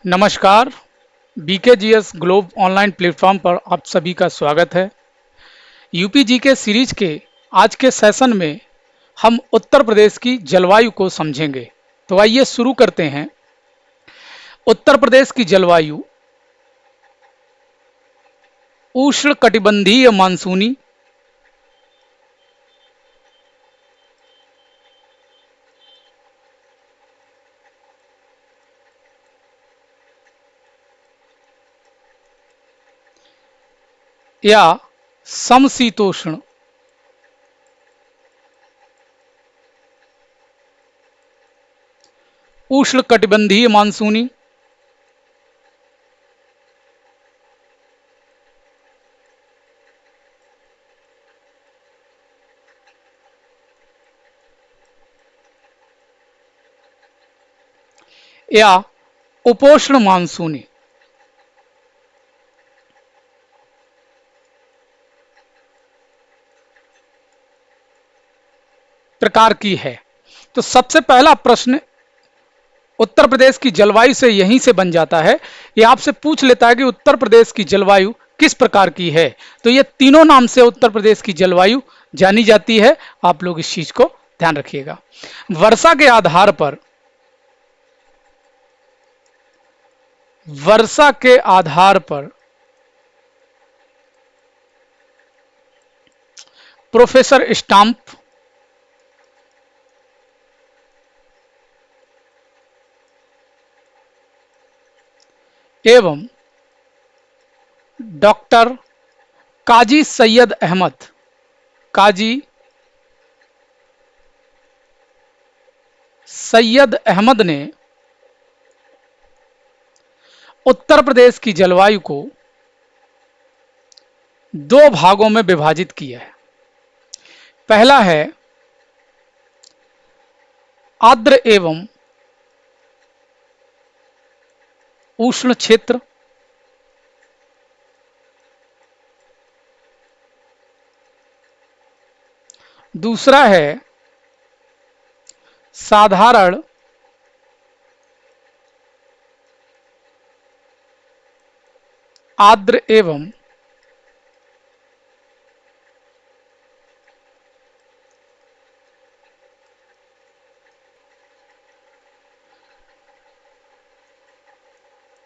नमस्कार। बीकेजीएस globe online platform पर आप सभी का स्वागत है। यूपीजी के सीरीज के आज के सेशन में हम उत्तर प्रदेश की जलवायु को समझेंगे। तो आइए शुरू करते हैं। उत्तर प्रदेश की जलवायु उष्णकटिबंधीय मानसूनी या समशीतोष्ण उष्णकटिबंधीय मानसूनी या उपोष्ण मानसूनी प्रकार की है। तो सबसे पहला प्रश्न उत्तर प्रदेश की जलवायु से यहीं से बन जाता है। ये आपसे पूछ लेता है कि उत्तर प्रदेश की जलवायु किस प्रकार की है। तो ये तीनों नाम से उत्तर प्रदेश की जलवायु जानी जाती है। आप लोग इस चीज को ध्यान रखिएगा। वर्षा के आधार पर वर्षा के आधार पर प्रोफेसर स्टाम्प एवं डॉक्टर काजी सैयद अहमद काजी सैयद अहमद ने उत्तर प्रदेश की जलवायु को दो भागों में विभाजित किया है। पहला है आर्द्र एवं उष्ण क्षेत्र, दूसरा है साधारण आर्द्र एवं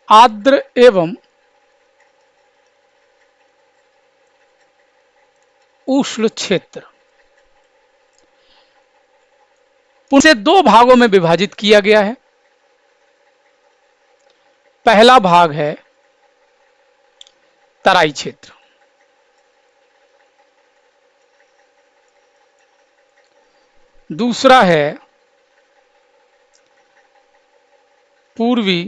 आर्द्र एवं उष्ण क्षेत्र। उसे दो भागों में विभाजित किया गया है। पहला भाग है तराई क्षेत्र, दूसरा है पूर्वी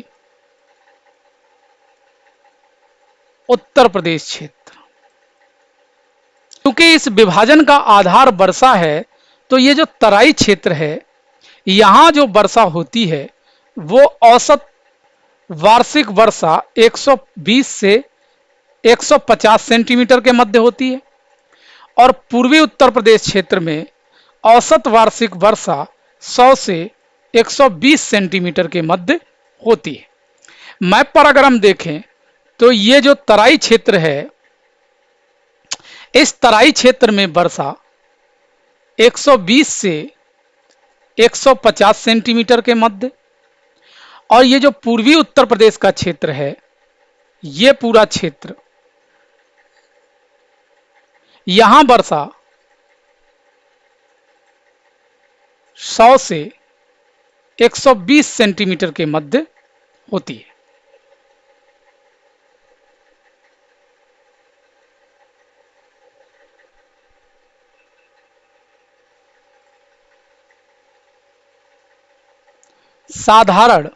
उत्तर प्रदेश क्षेत्र। क्योंकि इस विभाजन का आधार वर्षा है, तो ये जो तराई क्षेत्र है, यहां जो वर्षा होती है वो औसत वार्षिक वर्षा 120 से 150 सेंटीमीटर के मध्य होती है और पूर्वी उत्तर प्रदेश क्षेत्र में औसत वार्षिक वर्षा 100 से 120 सेंटीमीटर के मध्य होती है। मैप पर अगर हम देखें तो ये जो तराई क्षेत्र है, इस तराई क्षेत्र में वर्षा 120 से 150 सेंटीमीटर के मध्य, और ये जो पूर्वी उत्तर प्रदेश का क्षेत्र है, ये पूरा क्षेत्र, यहां वर्षा 100 से 120 सेंटीमीटर के मध्य होती है। साधारण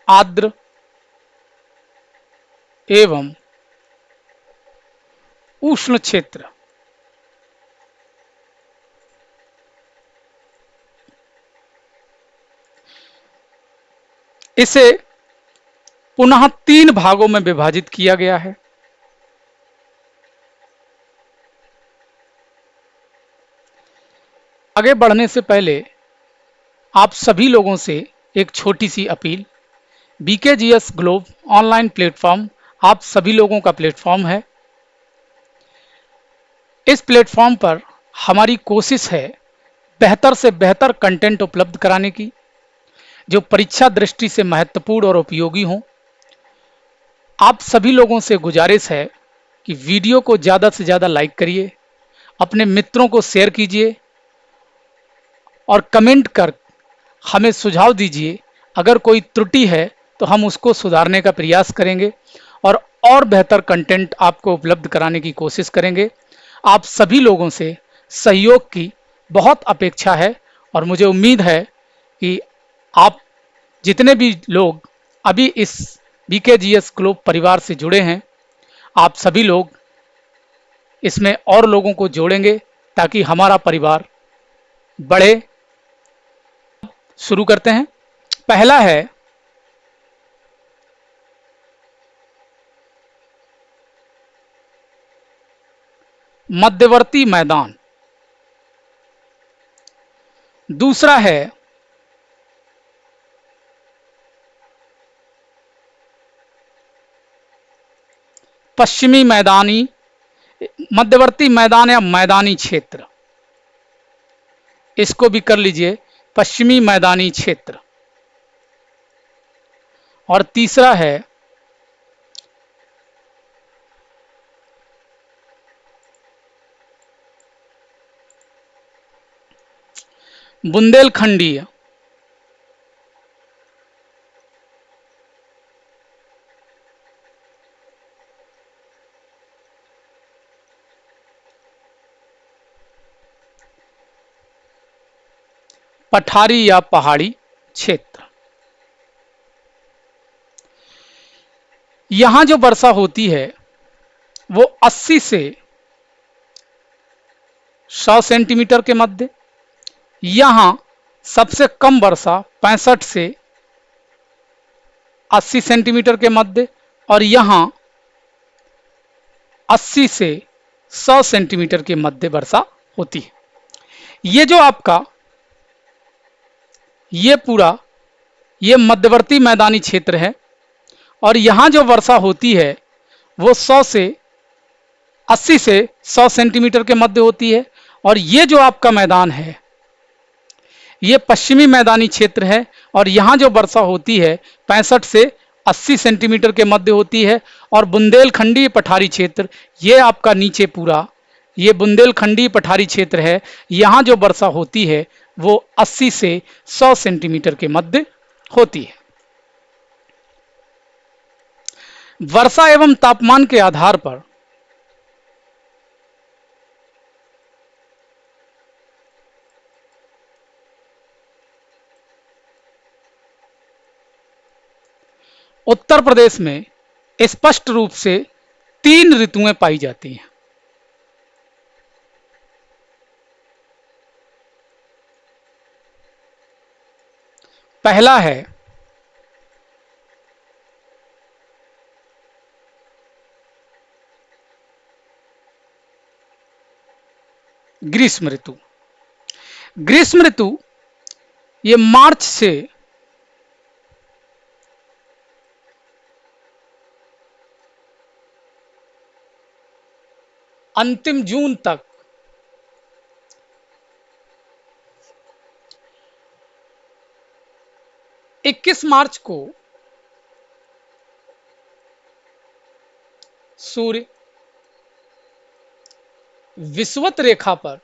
आर्द्र एवं उष्ण क्षेत्र, इसे पुनः तीन भागों में विभाजित किया गया है। आगे बढ़ने से पहले आप सभी लोगों से एक छोटी सी अपील। बीकेजीएस ग्लोब ऑनलाइन प्लेटफॉर्म आप सभी लोगों का प्लेटफॉर्म है। इस प्लेटफॉर्म पर हमारी कोशिश है बेहतर से बेहतर कंटेंट उपलब्ध कराने की, जो परीक्षा दृष्टि से महत्वपूर्ण और उपयोगी हों। आप सभी लोगों से गुजारिश है कि वीडियो को ज़्यादा से ज़्यादा लाइक करिए, अपने मित्रों को शेयर कीजिए और कमेंट कर हमें सुझाव दीजिए। अगर कोई त्रुटि है तो हम उसको सुधारने का प्रयास करेंगे और बेहतर कंटेंट आपको उपलब्ध कराने की कोशिश करेंगे। आप सभी लोगों से सहयोग की बहुत अपेक्षा है और मुझे उम्मीद है कि आप जितने भी लोग अभी इस बीकेजीएस ग्लोब परिवार से जुड़े हैं, आप सभी लोग इसमें और लोगों को जोड़ेंगे ताकि हमारा परिवार बढ़े। शुरू करते हैं। पहला है मध्यवर्ती मैदान, दूसरा है पश्चिमी मैदानी मध्यवर्ती मैदान या मैदानी क्षेत्र, इसको भी कर लीजिए पश्चिमी मैदानी क्षेत्र। और तीसरा है बुंदेलखंडीय। पठारी या पहाड़ी क्षेत्र। यहां जो वर्षा होती है वो 80 से 100 सेंटीमीटर के मध्य। यहां सबसे कम वर्षा 65 से 80 सेंटीमीटर के मध्य और यहां 80 से 100 सेंटीमीटर के मध्य वर्षा होती है। ये जो आपका ये पूरा ये मध्यवर्ती मैदानी क्षेत्र है और यहां जो वर्षा होती है वो 80 से 100 सेंटीमीटर के मध्य होती है। और ये जो आपका मैदान है ये पश्चिमी मैदानी क्षेत्र है और यहां जो वर्षा होती है 65 से 80 सेंटीमीटर के मध्य होती है। और बुंदेलखंडी पठारी क्षेत्र ये आपका नीचे पूरा ये बुंदेलखंडी पठारी क्षेत्र है। यहां जो वर्षा होती है वो 80 से 100 सेंटीमीटर के मध्य होती है। वर्षा एवं तापमान के आधार पर उत्तर प्रदेश में स्पष्ट रूप से 3 ऋतुएं पाई जाती हैं। पहला है ग्रीष्म ऋतु। ग्रीष्म ऋतु ये मार्च से अंतिम जून तक 21 मार्च को सूर्य विषुवत रेखा पर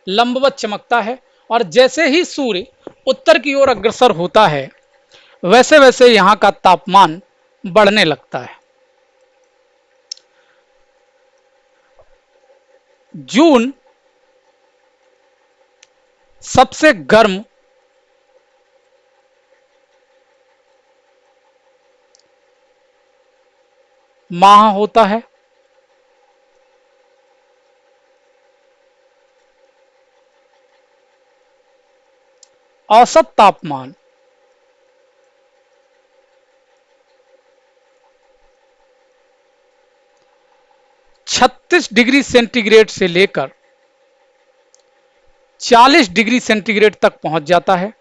लंबवत चमकता है और जैसे ही सूर्य उत्तर की ओर अग्रसर होता है वैसे वैसे यहां का तापमान बढ़ने लगता है। जून सबसे गर्म माह होता है। औसत तापमान 36 डिग्री सेंटीग्रेड से लेकर 40 डिग्री सेंटीग्रेड तक पहुंच जाता है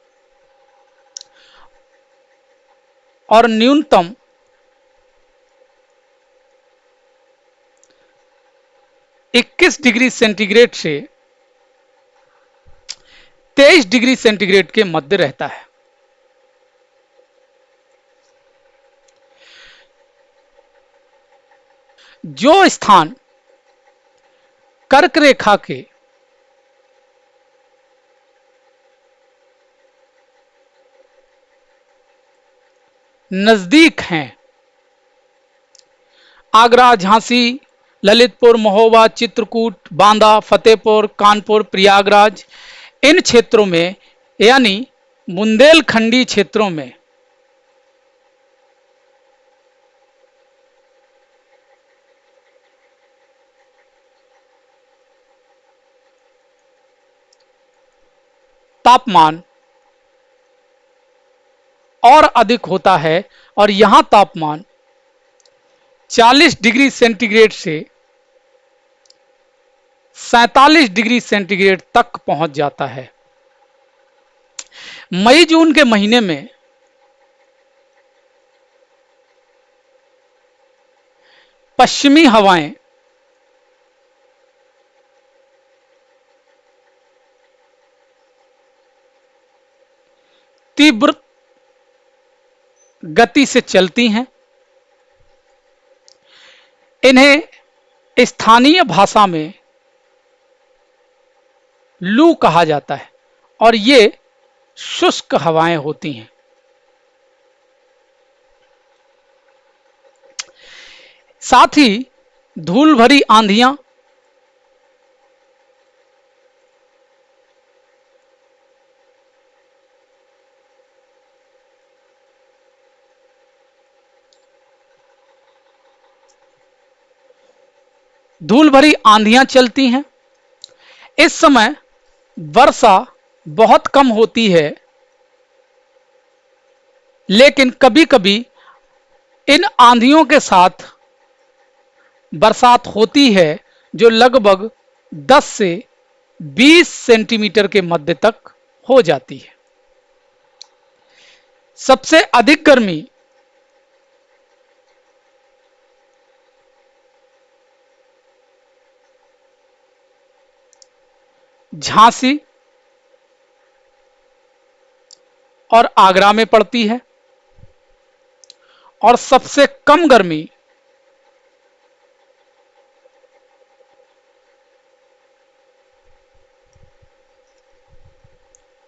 और न्यूनतम 21 डिग्री सेंटीग्रेड से 23 डिग्री सेंटीग्रेड के मध्य रहता है। जो स्थान कर्क रेखा के नजदीक हैं, आगरा, झांसी, ललितपुर, महोबा, चित्रकूट, बांदा, फतेहपुर, कानपुर, प्रयागराज, इन क्षेत्रों में यानी बुंदेलखंडी क्षेत्रों में तापमान और अधिक होता है और यहां तापमान 40 डिग्री सेंटीग्रेड से 47 डिग्री सेंटीग्रेड तक पहुंच जाता है। मई जून के महीने में पश्चिमी हवाएं तीव्र गति से चलती हैं। इन्हें स्थानीय भाषा में लू कहा जाता है और ये शुष्क हवाएं होती हैं। साथ ही धूल भरी आंधियां, चलती हैं। इस समय वर्षा बहुत कम होती है, लेकिन कभी-कभी इन आंधियों के साथ बरसात होती है जो लगभग 10 से 20 सेंटीमीटर के मध्य तक हो जाती है। सबसे अधिक गर्मी झांसी और आगरा में पड़ती है और सबसे कम गर्मी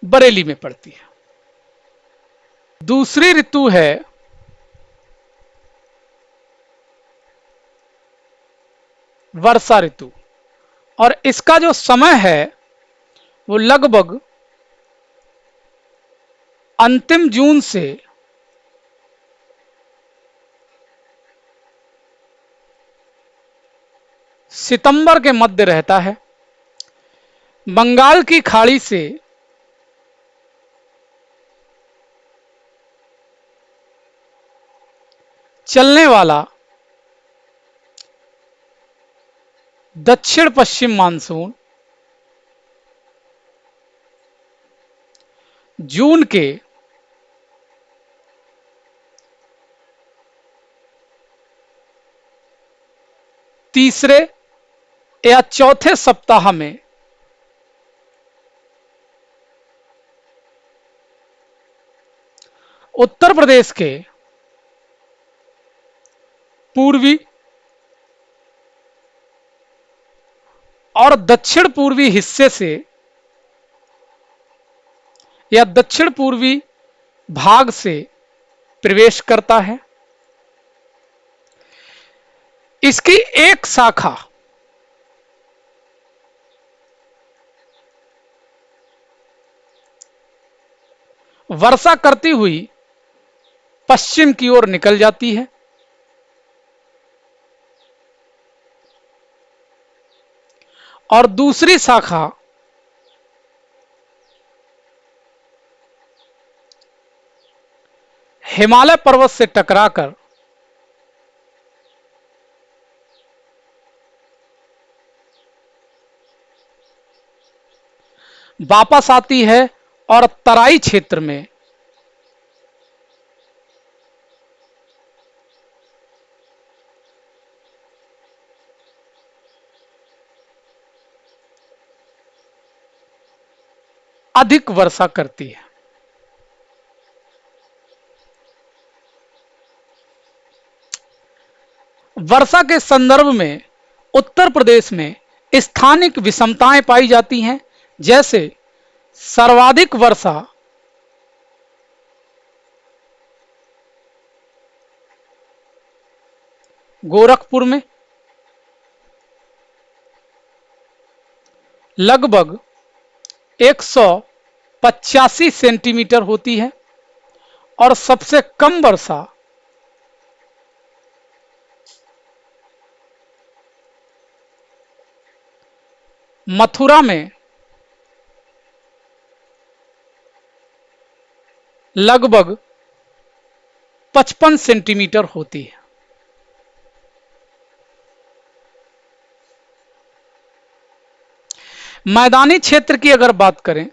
बरेली में पड़ती है। दूसरी ऋतु है वर्षा ऋतु और इसका जो समय है वो लगभग अंतिम जून से सितंबर के मध्य रहता है। बंगाल की खाड़ी से चलने वाला दक्षिण पश्चिम मानसून जून के तीसरे या चौथे सप्ताह में उत्तर प्रदेश के पूर्वी और दक्षिण पूर्वी हिस्से से या दक्षिण पूर्वी भाग से प्रवेश करता है। इसकी एक शाखा वर्षा करती हुई पश्चिम की ओर निकल जाती है और दूसरी शाखा हिमालय पर्वत से टकराकर वापस आती है और तराई क्षेत्र में अधिक वर्षा करती है। वर्षा के संदर्भ में उत्तर प्रदेश में स्थानिक विषमताएं पाई जाती हैं, जैसे सर्वाधिक वर्षा गोरखपुर में लगभग 185 सेंटीमीटर होती है और सबसे कम वर्षा मथुरा में लगभग 55 सेंटीमीटर होती है। मैदानी क्षेत्र की अगर बात करें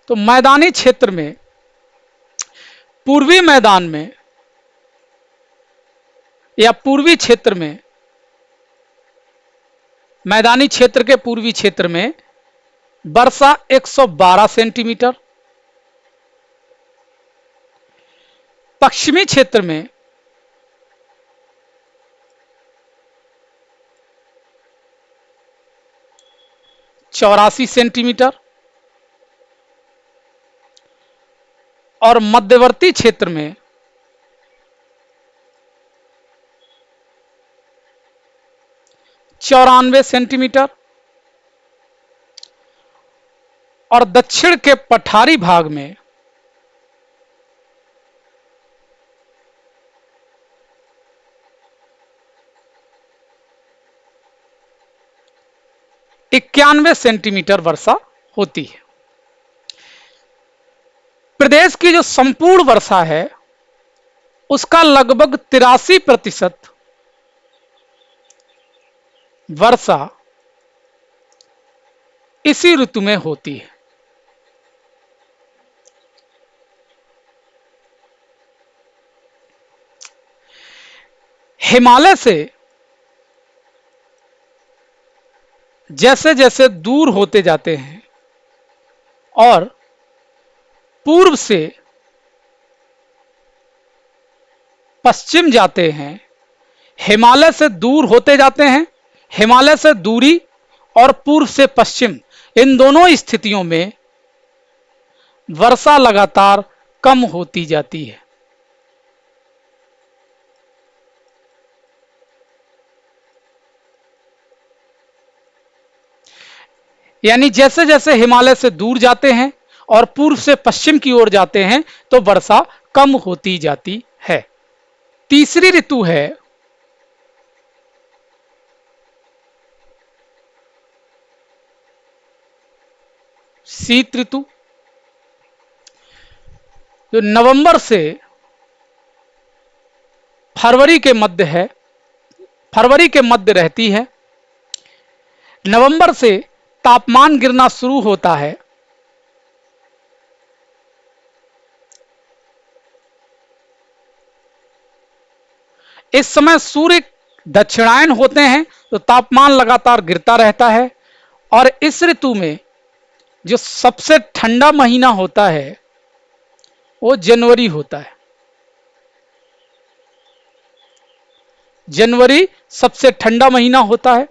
तो मैदानी क्षेत्र में पूर्वी मैदान में या पूर्वी क्षेत्र में, मैदानी क्षेत्र के पूर्वी क्षेत्र में वर्षा 112 सेंटीमीटर, पश्चिमी क्षेत्र में 84 सेंटीमीटर और मध्यवर्ती क्षेत्र में 94 सेंटीमीटर और दक्षिण के पठारी भाग में इक्यानवे सेंटीमीटर वर्षा होती है। प्रदेश की जो संपूर्ण वर्षा है उसका लगभग 83% वर्षा इसी ऋतु में होती है। हिमालय से जैसे जैसे दूर होते जाते हैं और पूर्व से पश्चिम जाते हैं, हिमालय से दूर होते जाते हैं, हिमालय से दूरी और पूर्व से पश्चिम, इन दोनों स्थितियों में वर्षा लगातार कम होती जाती है। यानी जैसे जैसे हिमालय से दूर जाते हैं और पूर्व से पश्चिम की ओर जाते हैं तो वर्षा कम होती जाती है। तीसरी ऋतु है शीत ऋतु, जो नवंबर से फरवरी के मध्य है, फरवरी के मध्य रहती है। नवंबर से तापमान गिरना शुरू होता है। इस समय सूर्य दक्षिणायन होते हैं तो तापमान लगातार गिरता रहता है और इस ऋतु में जो सबसे ठंडा महीना होता है वो जनवरी होता है। जनवरी सबसे ठंडा महीना होता है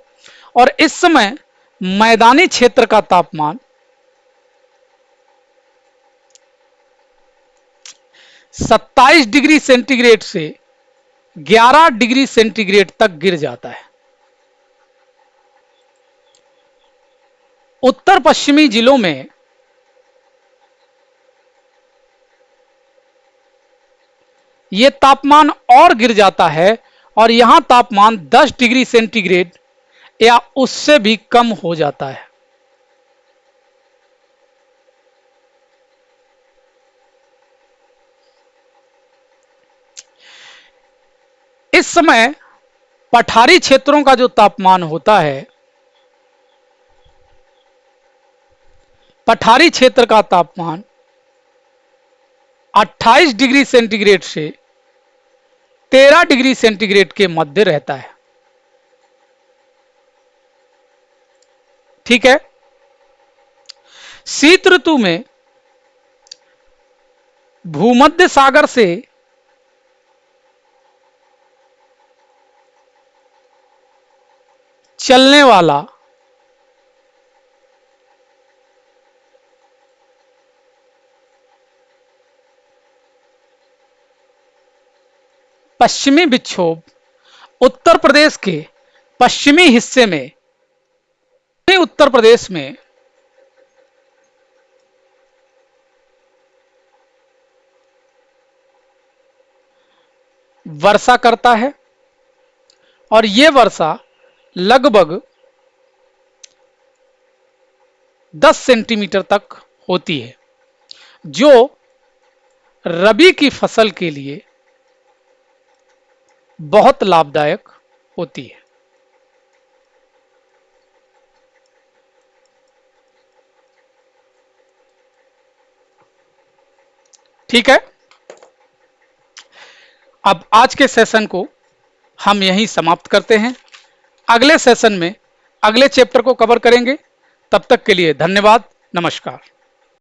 और इस समय मैदानी क्षेत्र का तापमान 27 डिग्री सेंटीग्रेड से 11 डिग्री सेंटीग्रेड तक गिर जाता है। उत्तर पश्चिमी जिलों में यह तापमान और गिर जाता है और यहां तापमान 10 डिग्री सेंटीग्रेड या उससे भी कम हो जाता है। इस समय पठारी क्षेत्रों का जो तापमान होता है, पठारी क्षेत्र का तापमान 28 डिग्री सेंटीग्रेड से 13 डिग्री सेंटीग्रेड के मध्य रहता है। ठीक है। शीत ऋतु में भूमध्य सागर से चलने वाला पश्चिमी विक्षोभ उत्तर प्रदेश के पश्चिमी हिस्से में, उत्तर प्रदेश में वर्षा करता है और यह वर्षा लगभग 10 सेंटीमीटर तक होती है, जो रबी की फसल के लिए बहुत लाभदायक होती है। ठीक है। अब आज के सेशन को हम यहीं समाप्त करते हैं। अगले सेशन में अगले चैप्टर को कवर करेंगे। तब तक के लिए धन्यवाद। नमस्कार।